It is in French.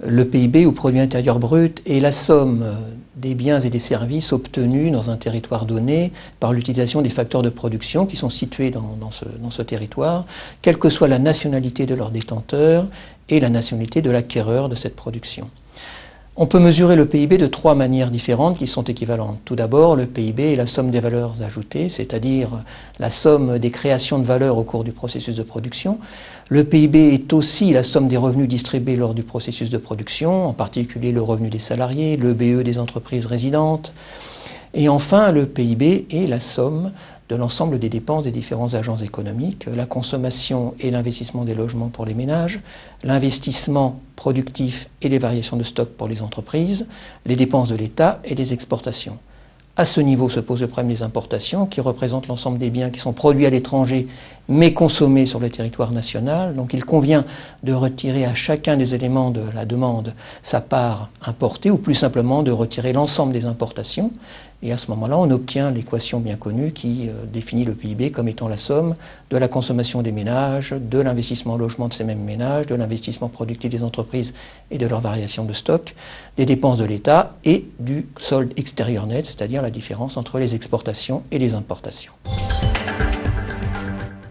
Le PIB, ou produit intérieur brut, est la somme des biens et des services obtenus dans un territoire donné par l'utilisation des facteurs de production qui sont situés dans ce territoire, quelle que soit la nationalité de leur détenteur et la nationalité de l'acquéreur de cette production. On peut mesurer le PIB de 3 manières différentes qui sont équivalentes. Tout d'abord, le PIB est la somme des valeurs ajoutées, c'est-à-dire la somme des créations de valeur au cours du processus de production. Le PIB est aussi la somme des revenus distribués lors du processus de production, en particulier le revenu des salariés, l'EBE des entreprises résidentes. Et enfin, le PIB est la somme de l'ensemble des dépenses des différents agents économiques, la consommation et l'investissement des logements pour les ménages, l'investissement productif et les variations de stock pour les entreprises, les dépenses de l'État et les exportations. À ce niveau se pose le problème des importations qui représentent l'ensemble des biens qui sont produits à l'étranger mais consommés sur le territoire national. Donc il convient de retirer à chacun des éléments de la demande sa part importée ou plus simplement de retirer l'ensemble des importations. Et à ce moment-là, on obtient l'équation bien connue qui définit le PIB comme étant la somme de la consommation des ménages, de l'investissement en logement de ces mêmes ménages, de l'investissement productif des entreprises et de leur variation de stock, des dépenses de l'État et du solde extérieur net, c'est-à-dire la différence entre les exportations et les importations.